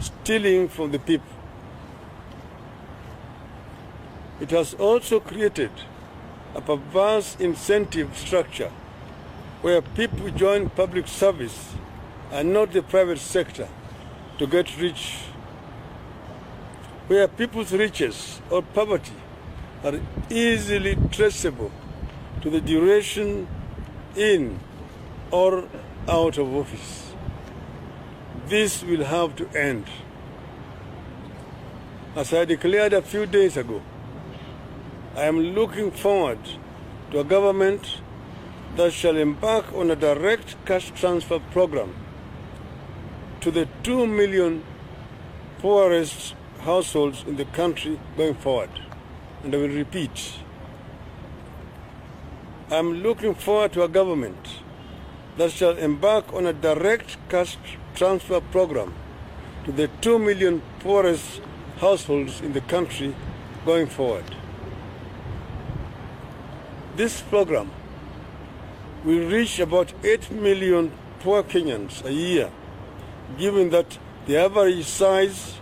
stealing from the people. It has also created a perverse incentive structure where people join public service and not the private sector to get rich, where people's riches or poverty are easily traceable to the duration in or out of office. This will have to end. As I declared a few days ago, I am looking forward to a government that shall embark on a direct cash transfer program to the 2 million poorest households in the country going forward. And I will repeat, I am looking forward to a government that shall embark on a direct cash transfer program to the 2 million poorest households in the country going forward. This program will reach about 8 million poor Kenyans a year, given that the average size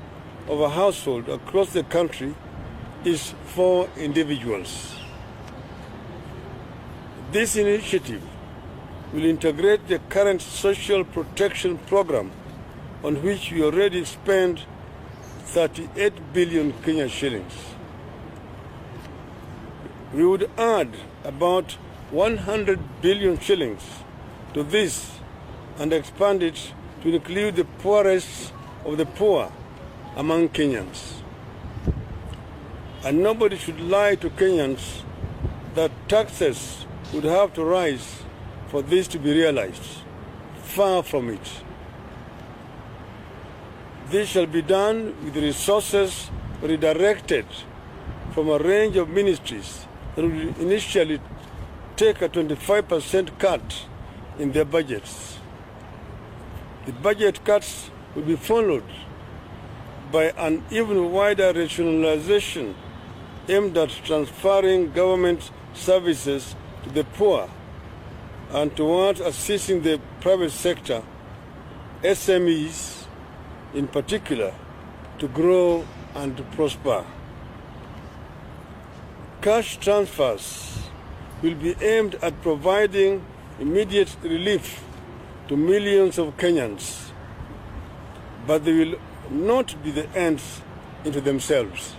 of a household across the country is 4 individuals. This initiative will integrate the current social protection program, on which we already spend 38 billion Kenya shillings. We would add about 100 billion shillings to this and expand it to include the poorest of the poor among Kenyans. And nobody should lie to Kenyans that taxes would have to rise for this to be realized. Far from it. This shall be done with resources redirected from a range of ministries that will initially take a 25% cut in their budgets. The budget cuts will be followed by an even wider rationalization aimed at transferring government services to the poor and towards assisting the private sector, SMEs in particular, to grow and to prosper. Cash transfers will be aimed at providing immediate relief to millions of Kenyans, but they will not be the ends into themselves.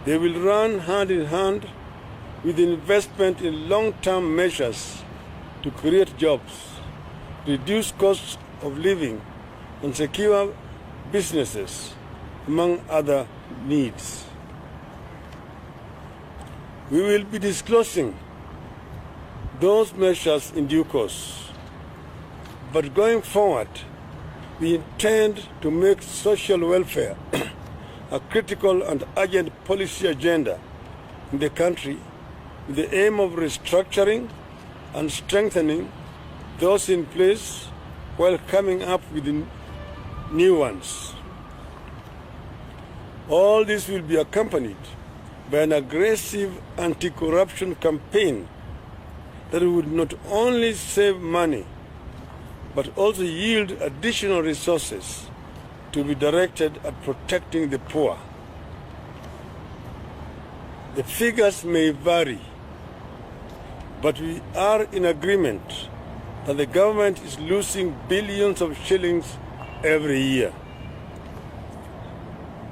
They will run hand in hand with investment in long-term measures to create jobs, reduce costs of living, and secure businesses, among other needs. We will be disclosing those measures in due course. But going forward, we intend to make social welfare a critical and urgent policy agenda in the country with the aim of restructuring and strengthening those in place while coming up with new ones. All this will be accompanied by an aggressive anti-corruption campaign that would not only save money, but also yield additional resources to be directed at protecting the poor. The figures may vary, but we are in agreement that the government is losing billions of shillings every year.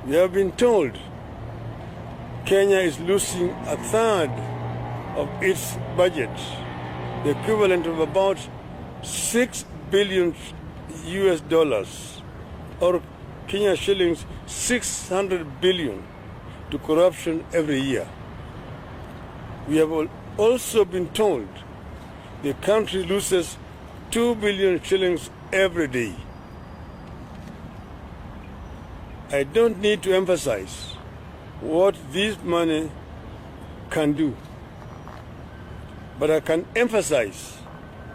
We have been told Kenya is losing a third of its budget, the equivalent of about 6 billion US dollars, or Kenya shillings 600 billion, to corruption every year. We have also been told the country loses 2 billion shillings every day. I don't need to emphasize what this money can do, but I can emphasize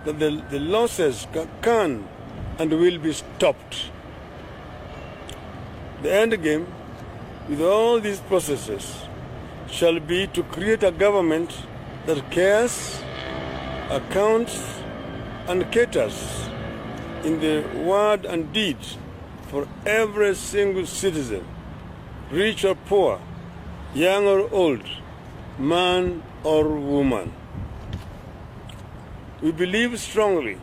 that the losses can and will be stopped. The end game with all these processes shall be to create a government that cares, accounts, and caters in the word and deed for every single citizen, rich or poor, young or old, man or woman. We believe strongly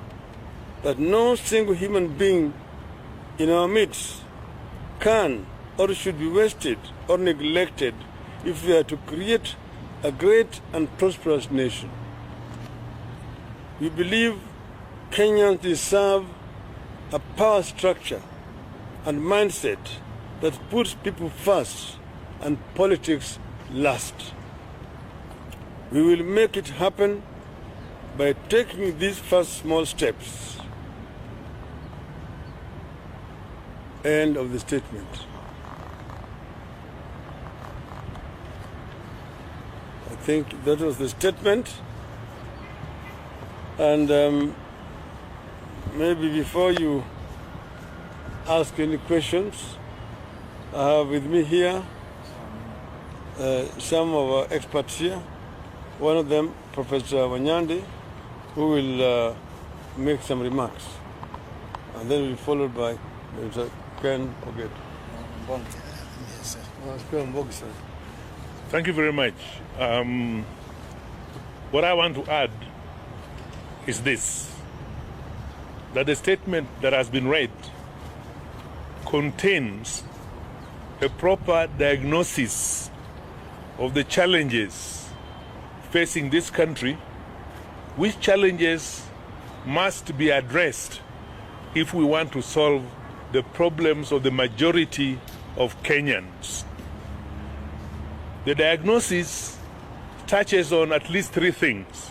that no single human being in our midst can or should be wasted or neglected if we are to create a great and prosperous nation. We believe Kenyans deserve a power structure and mindset that puts people first and politics last. We will make it happen by taking these first small steps. End of the statement. I think that was the statement. And maybe before you ask any questions, I have with me here some of our experts here. One of them, Professor Wanyandi, who will make some remarks. And then we'll be followed by Mr. Ken Oget. Thank you very much. What I want to add is this, that the statement that has been read contains a proper diagnosis of the challenges facing this country, which challenges must be addressed if we want to solve the problems of the majority of Kenyans. The diagnosis touches on at least three things.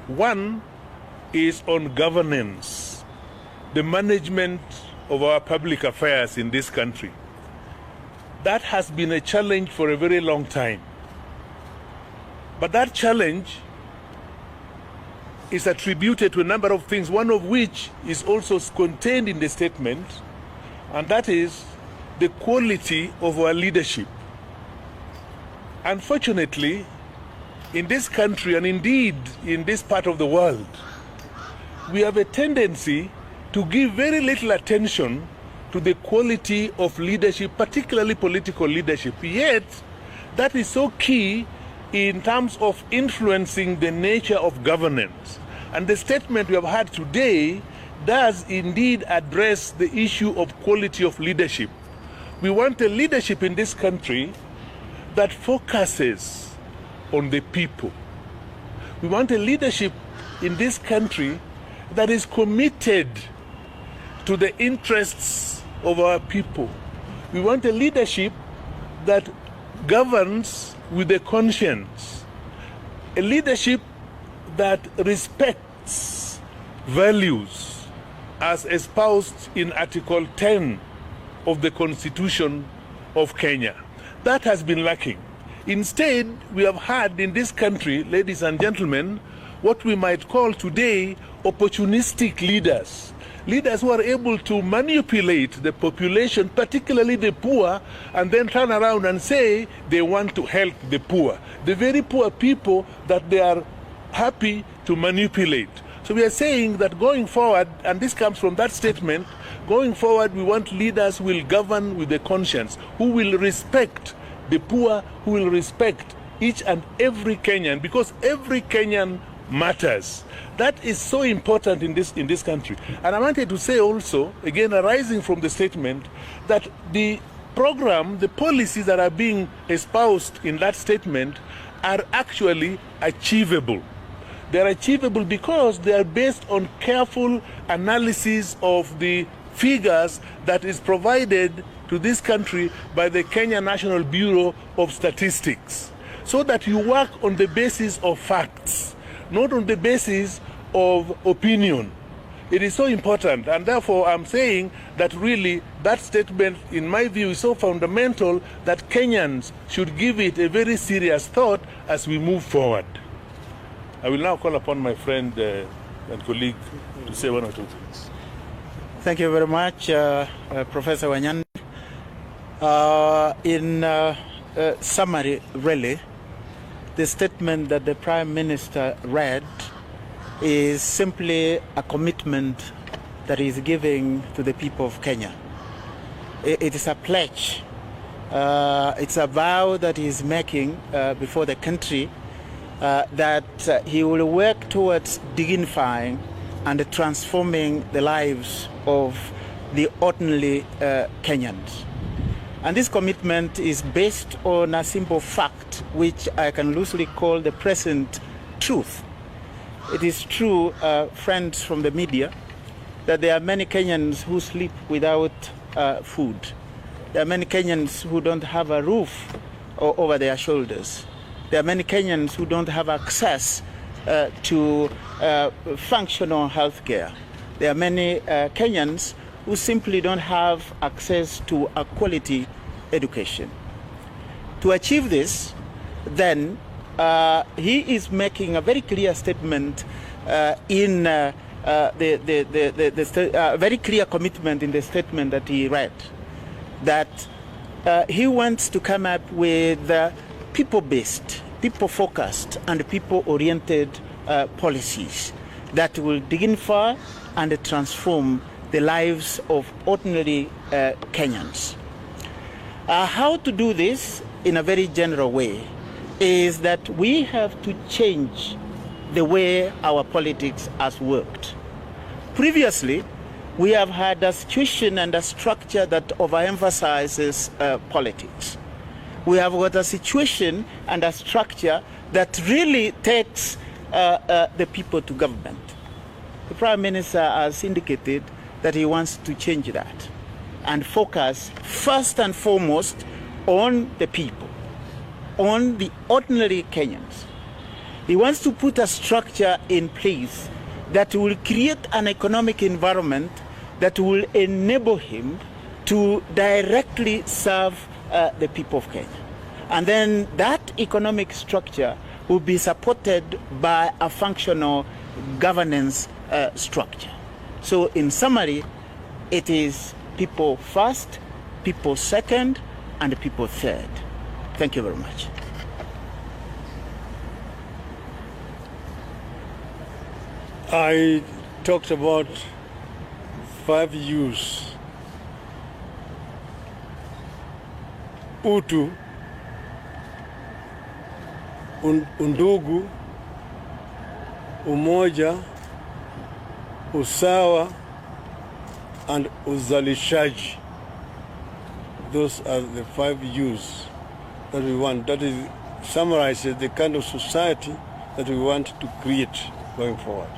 One is on governance, the management of our public affairs in this country. That has been a challenge for a very long time. But that challenge is attributed to a number of things, one of which is also contained in the statement, and that is the quality of our leadership. Unfortunately, in this country, and indeed in this part of the world, we have a tendency to give very little attention to the quality of leadership, particularly political leadership. Yet, that is so key in terms of influencing the nature of governance. And the statement we have had today does indeed address the issue of quality of leadership. We want a leadership in this country that focuses on the people. We want a leadership in this country that is committed to the interests of our people. We want a leadership that governs with a conscience, a leadership that respects values as espoused in Article 10 of the Constitution of Kenya. That has been lacking. Instead, we have had in this country, ladies and gentlemen, what we might call today opportunistic leaders. Leaders who are able to manipulate the population, particularly the poor, and then turn around and say they want to help the poor. The very poor people that they are happy to manipulate. So we are saying that going forward, and this comes from that statement, going forward we want leaders who will govern with a conscience, who will respect the poor, who will respect each and every Kenyan, because every Kenyan matters. That is so important in this country. And I wanted to say also, again arising from the statement, that the program, the policies that are being espoused in that statement are actually achievable. They are achievable because they are based on careful analysis of the figures that is provided to this country by the Kenya National Bureau of Statistics, so that you work on the basis of facts, not on the basis of opinion. It is so important, and therefore I'm saying that really that statement, in my view, is so fundamental that Kenyans should give it a very serious thought as we move forward. I will now call upon my friend and colleague to say one or two things. Thank you very much, Professor Wanyandi. In summary, really, the statement that the Prime Minister read is simply a commitment that he is giving to the people of Kenya. It is a pledge. It's a vow that he is making before the country that he will work towards dignifying and transforming the lives of the ordinary Kenyans. And this commitment is based on a simple fact, which I can loosely call the present truth. It is true, friends from the media, that there are many Kenyans who sleep without food. There are many Kenyans who don't have a roof over their shoulders. There are many Kenyans who don't have access to functional health care. There are many Kenyans who simply don't have access to a quality education. To achieve this, then, he is making a very clear statement in very clear commitment in the statement that he read, that he wants to come up with people-based, people-focused, and people-oriented policies that will dignify and transform the lives of ordinary Kenyans. How to do this in a very general way is that we have to change the way our politics has worked. Previously, we have had a situation and a structure that overemphasizes politics. We have got a situation and a structure that really takes the people to government. The Prime Minister has indicated that he wants to change that and focus first and foremost on the people, on the ordinary Kenyans. He wants to put a structure in place that will create an economic environment that will enable him to directly serve the people of Kenya. And then that economic structure will be supported by a functional governance structure. So in summary, it is people first, people second, and people third. Thank you very much. I talked about 5 U's. Utu, undugu, umoja, usawa, and uzalishaji. Those are the 5 U's that we want. That is summarizes the kind of society that we want to create going forward.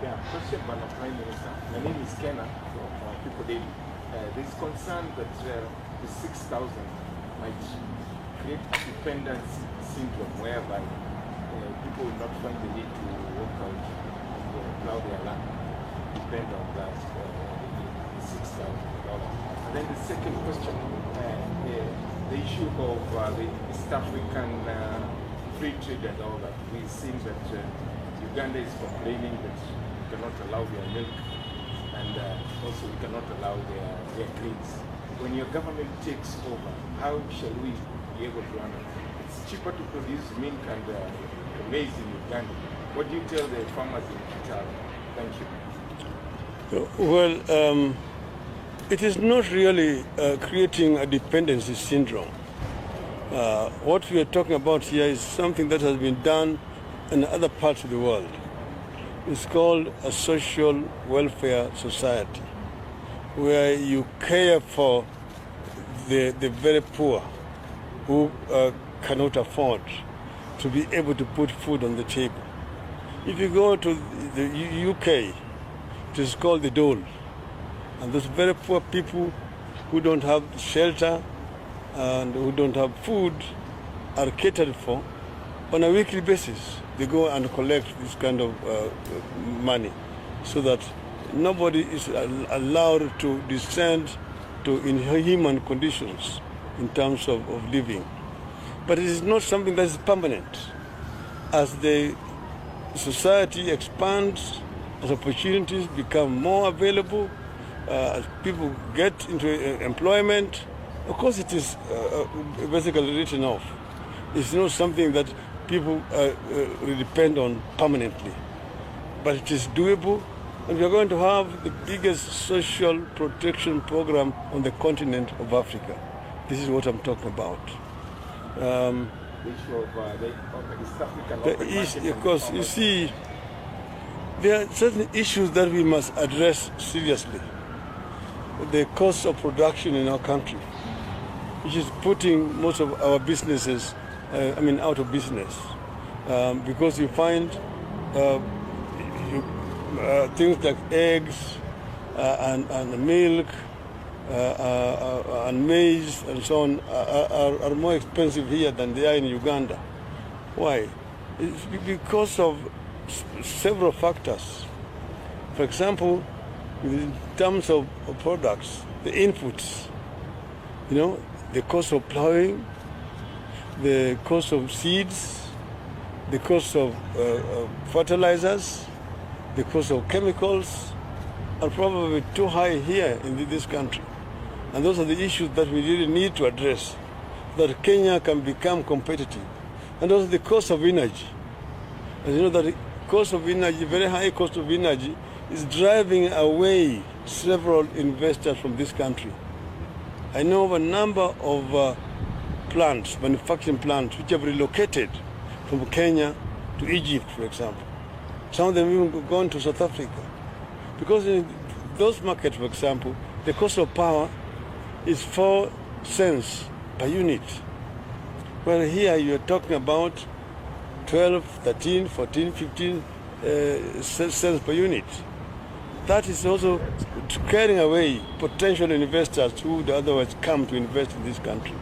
Yeah, question by the Prime Minister. My name is Kenna from People Daily. There is concern that the 6,000 might create dependence syndrome whereby people will not find the need to work out and plow their land, depend on that the $6,000. And then the second question, the issue of the East African free trade and all that. We've seen that Uganda is complaining that we cannot allow their milk, and also we cannot allow their grains. When your government takes over, how shall we be able to handle it? It's cheaper to produce milk and maize in Uganda. What do you tell the farmers in Kitale? Thank you. Well, it is not really creating a dependency syndrome. What we are talking about here is something that has been done in other parts of the world. It's called a social welfare society, where you care for the very poor who cannot afford to be able to put food on the table. If you go to the UK, it is called the dole. And those very poor people who don't have shelter and who don't have food are catered for on a weekly basis. They go and collect this kind of money so that nobody is allowed to descend to inhuman conditions in terms of living. But it is not something that is permanent. As the society expands, as opportunities become more available, as people get into employment, of course it is basically written off. It's not something that people depend on permanently. But it is doable, And we are going to have the biggest social protection program on the continent of Africa. This is what I'm talking about. Because you see, there are certain issues that we must address seriously. The cost of production in our country, which is putting most of our businesses, out of business. Because you find things like eggs and milk and maize and so on are more expensive here than they are in Uganda. Why? It's because of several factors. For example, in terms of products, the inputs, the cost of plowing, the cost of seeds, the cost of fertilizers, the cost of chemicals are probably too high here in this country. And those are the issues that we really need to address, so that Kenya can become competitive. And also the cost of energy. And you know that the cost of energy, very high cost of energy, is driving away several investors from this country. I know of a number of plants, manufacturing plants, which have relocated from Kenya to Egypt, for example. Some of them even gone to South Africa. Because in those markets, for example, the cost of power is 4 cents per unit. Well, here you're talking about 12, 13, 14, 15 cents per unit. That is also carrying away potential investors who would otherwise come to invest in this country.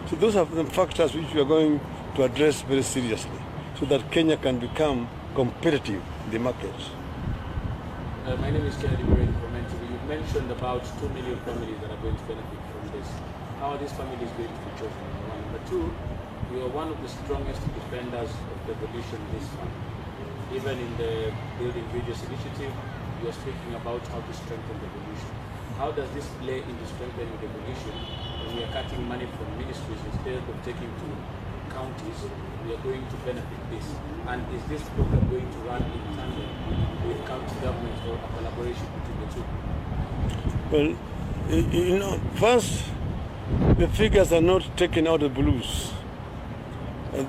So those are the factors which we are going to address very seriously, so that Kenya can become competitive in the markets. My name is Kennedy Brain from NTV. You've mentioned about 2 million families that are going to benefit from this. How are these families going to be chosen? Number two, you are one of the strongest defenders of devolution this time. Even in the Building Bridges initiative, you are speaking about how to strengthen devolution. How does this play into strengthening devolution when we are cutting money from ministries instead of taking to counties? We are going to benefit this. And is this program going to run in tandem with county governments or a collaboration between the two? Well, first, the figures are not taken out of the blues.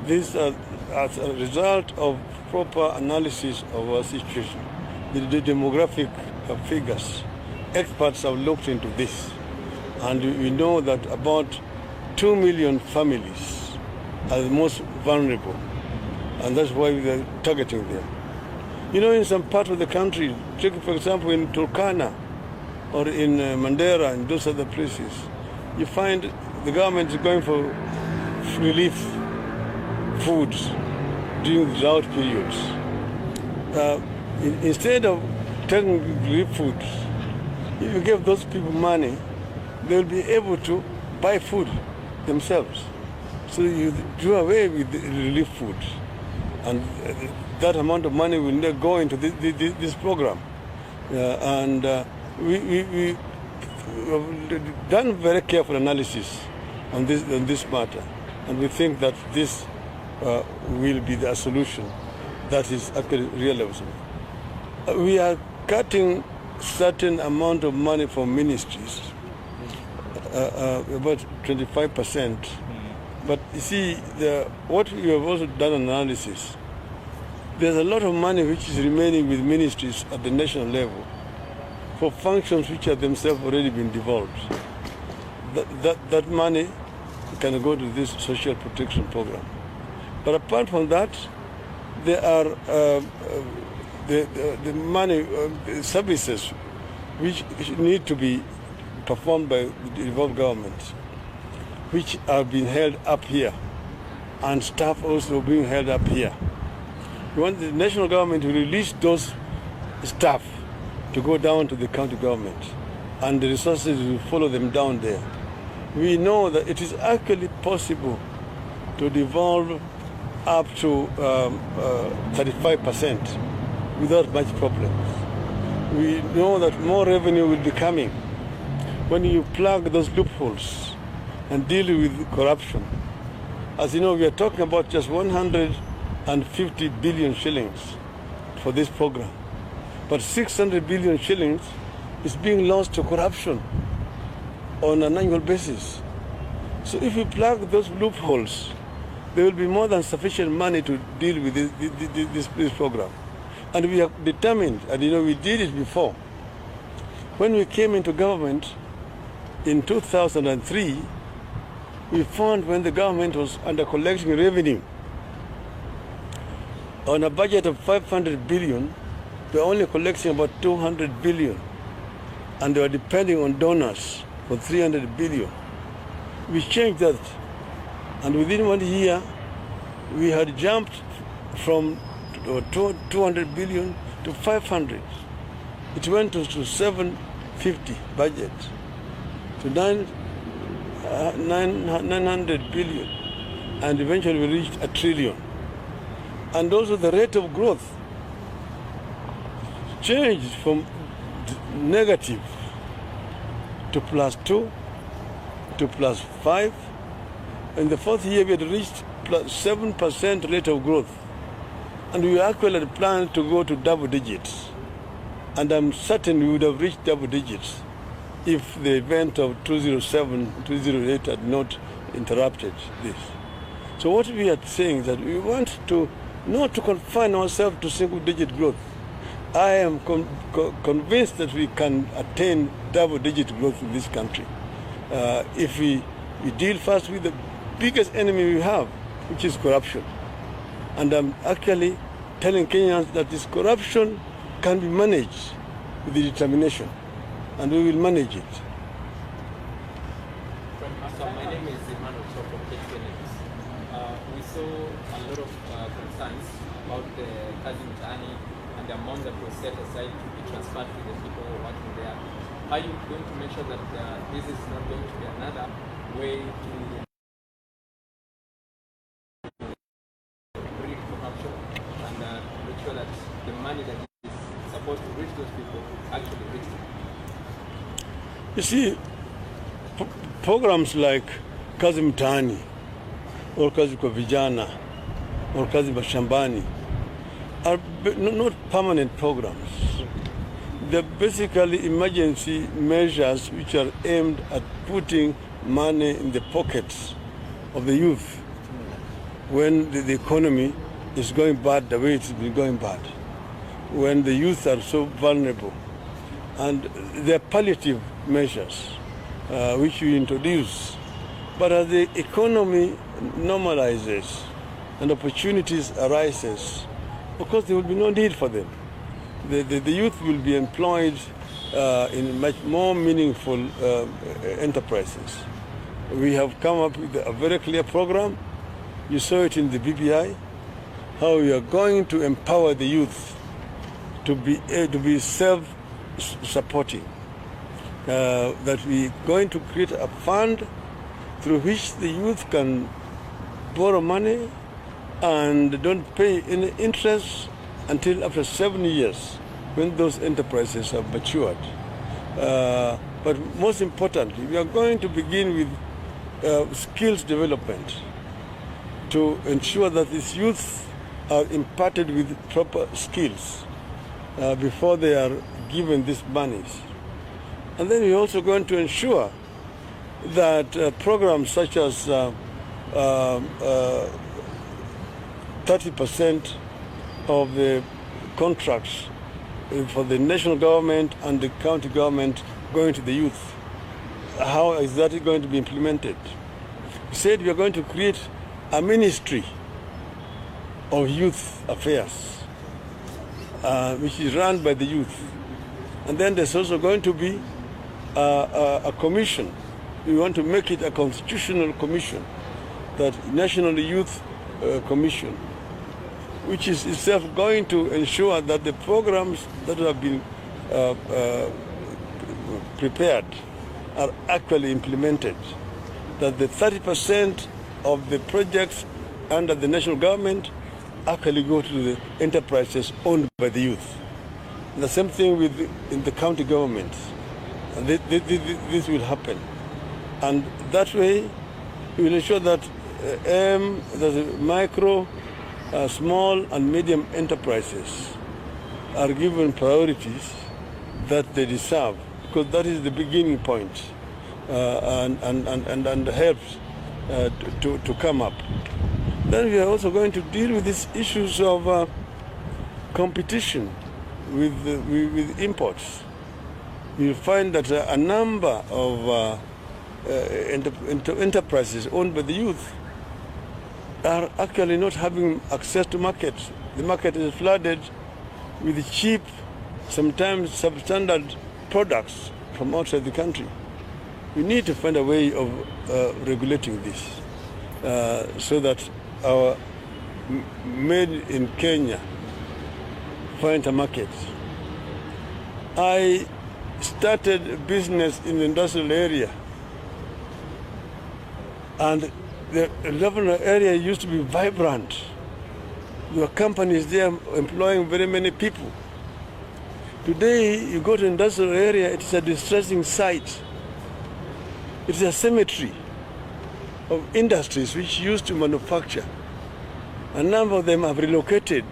These are as a result of proper analysis of our situation. The demographic figures, experts have looked into this, and we know that about 2 million families are the most vulnerable, and that's why we are targeting them. In some part of the country, take for example in Turkana or in Mandera and those other places, you find the government is going for relief foods during the drought periods. Instead of taking relief foods, if you give those people money, they'll be able to buy food themselves. So you do away with the relief food, and that amount of money will not go into this program. We have done very careful analysis on this matter, and we think that this will be the solution that is actually realizable. We are cutting certain amount of money from ministries, about 25%. But you see, what we have also done analysis, there's a lot of money which is remaining with ministries at the national level for functions which have themselves already been devolved. That money can go to this social protection program. But apart from that, there are the money services which need to be performed by the devolved governments, which are being held up here, and staff also being held up here. We want the national government to release those staff to go down to the county government, and the resources will follow them down there. We know that it is actually possible to devolve up to 35% without much problems. We know that more revenue will be coming when you plug those loopholes and deal with corruption. As you know, we are talking about just 150 billion shillings for this program. But 600 billion shillings is being lost to corruption on an annual basis. So if we plug those loopholes, there will be more than sufficient money to deal with this program. And we are determined, and we did it before. When we came into government in 2003, we found when the government was under collecting revenue on a budget of 500 billion, they were only collecting about 200 billion, and they were depending on donors for 300 billion. We changed that, and within 1 year, we had jumped from 200 billion to 500. It went to 750 budget, to 900 billion, and eventually we reached 1 trillion. And also the rate of growth changed from negative to +2 to +5. In the fourth year, we had reached +7% rate of growth. And we actually had planned to go to double digits. And I'm certain we would have reached double digits if the event of 2007, 2008 had not interrupted this. So what we are saying is that we want to not to confine ourselves to single-digit growth. I am convinced that we can attain double-digit growth in this country if we deal first with the biggest enemy we have, which is corruption. And I'm actually telling Kenyans that this corruption can be managed with the determination, and we will manage it. So my name is Emmanuel from KTNX. We saw a lot of concerns about the kazi mtaani and the amount that was set aside to be transferred to the people working there. Are you going to make sure that this is not going to be another way to bring corruption and make sure that the money that is supposed to reach those people actually reach them? You see, programs like kazi mtaani or kazi kwa vijana or kazi mashambani are not permanent programs. They're basically emergency measures which are aimed at putting money in the pockets of the youth when the economy is going bad the way it's been going bad, when the youth are so vulnerable. And they're palliative measures which we introduce. But as the economy normalizes and opportunities arises, of course there will be no need for them. The youth will be employed in much more meaningful enterprises. We have come up with a very clear program. You saw it in the BBI, how we are going to empower the youth to be self-supporting. That we're going to create a fund through which the youth can borrow money and don't pay any interest until after 7 years when those enterprises have matured. But most importantly, we are going to begin with skills development to ensure that these youth are imparted with proper skills before they are given these monies. And then we're also going to ensure that programs such as 30% of the contracts for the national government and the county government going to the youth, how is that going to be implemented? We said we are going to create a ministry of youth affairs, which is run by the youth. And then there's also going to be a commission. We want to make it a constitutional commission, that National Youth Commission, which is itself going to ensure that the programs that have been prepared are actually implemented, that the 30% of the projects under the national government actually go to the enterprises owned by the youth. And the same thing in the county government. And this will happen. And that way, we will ensure that the micro, small and medium enterprises are given priorities that they deserve, because that is the beginning point, and helps to come up. Then we are also going to deal with these issues of competition with imports. You'll find that a number of enterprises owned by the youth are actually not having access to markets. The market is flooded with cheap, sometimes substandard products from outside the country. We need to find a way of regulating this so that our made in Kenya find a market. I started business in the industrial area, and the industrial area used to be vibrant. There were companies there employing very many people. Today, you go to industrial area, it is a distressing sight. It is a cemetery of industries which used to manufacture. A number of them have relocated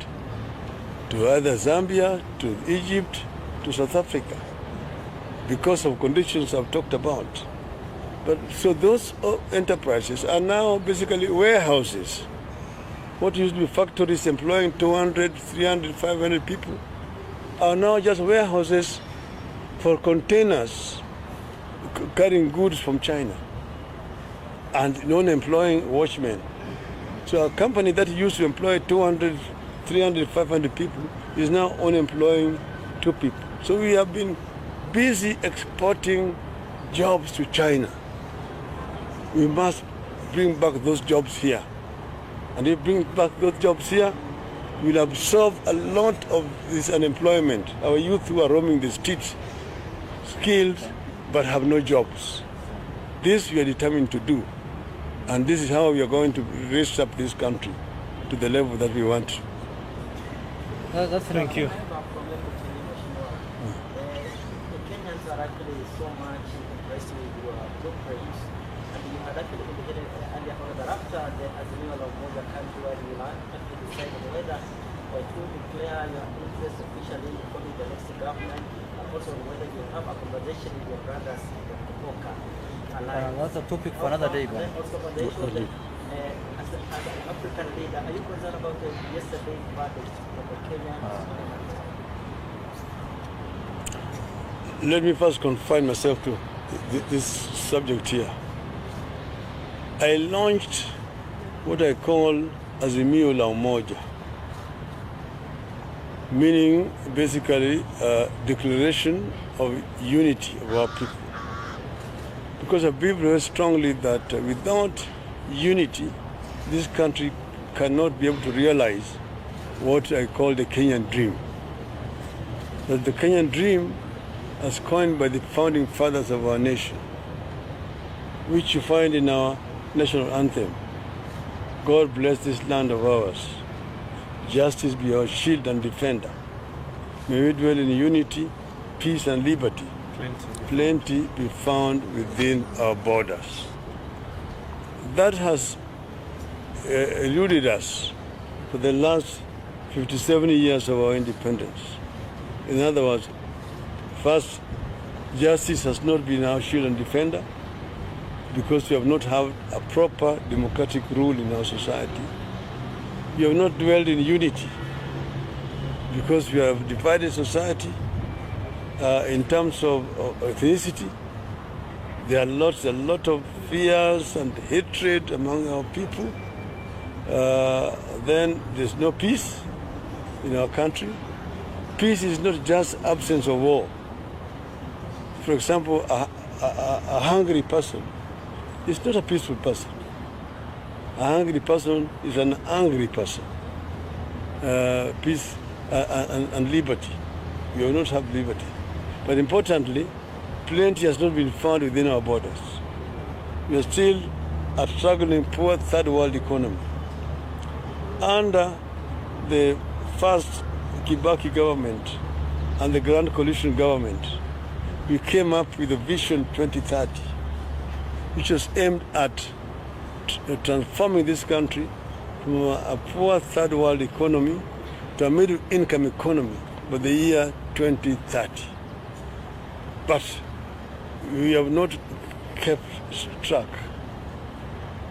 to either Zambia, to Egypt, to South Africa, because of conditions I've talked about. But so those enterprises are now basically warehouses. What used to be factories employing 200, 300, 500 people are now just warehouses for containers carrying goods from China and non-employing watchmen. So a company that used to employ 200, 300, 500 people is now only employing 2 people. So we have been busy exporting jobs to China. We must bring back those jobs here. And if we bring back those jobs here, we'll absorb a lot of this unemployment. Our youth who are roaming the streets, skilled but have no jobs. This we are determined to do. And this is how we are going to raise up this country to the level that we want. Thank you. The Kenyans are actually so much impressed with your blueprints, and you had actually indicated earlier on that after the Azimio la Umoja country where you actually decided whether to declare your interest officially in forming the next government, and also whether you have a conversation with your brothers in the Kutoka Alliance. That's a topic for another day. Then also on the issue of as an African leader, are you concerned about the yesterday's verdict from the Kenyans? Let me first confine myself to this subject here. I launched what I call Azimio la Umoja, meaning basically a declaration of unity of our people. Because I believe very strongly that without unity, this country cannot be able to realize what I call the Kenyan dream. That the Kenyan dream, as coined by the founding fathers of our nation, which you find in our national anthem. God bless this land of ours. Justice be our shield and defender. May we dwell in unity, peace and liberty. Plenty be found within our borders. That has eluded us for the last 57 years of our independence. In other words, first, justice has not been our shield and defender because we have not had a proper democratic rule in our society. We have not dwelled in unity because we have divided society in terms of ethnicity. There are a lot of fears and hatred among our people. Then there's no peace in our country. Peace is not just absence of war. For example, a hungry person is not a peaceful person. A hungry person is an angry person. Peace and liberty. We will not have liberty. But importantly, plenty has not been found within our borders. We are still a struggling poor third world economy. Under the first Kibaki government and the Grand Coalition government, we came up with a Vision 2030, which was aimed at transforming this country from a poor third world economy to a middle income economy by the year 2030. But we have not kept track,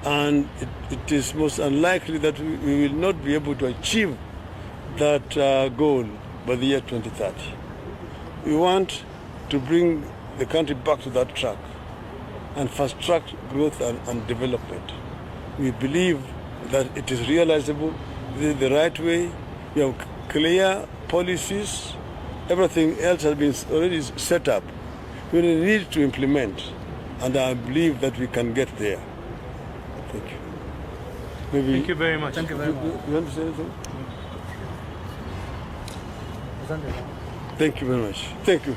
and it is most unlikely that we will not be able to achieve that goal by the year 2030. We want to bring the country back to that track and fast-track growth and development. We believe that it is realizable, this is the right way. We have clear policies, everything else has been already set up. We need to implement, and I believe that we can get there. Thank you. Maybe Thank you very much. You want to say anything? Thank you very much. Thank you.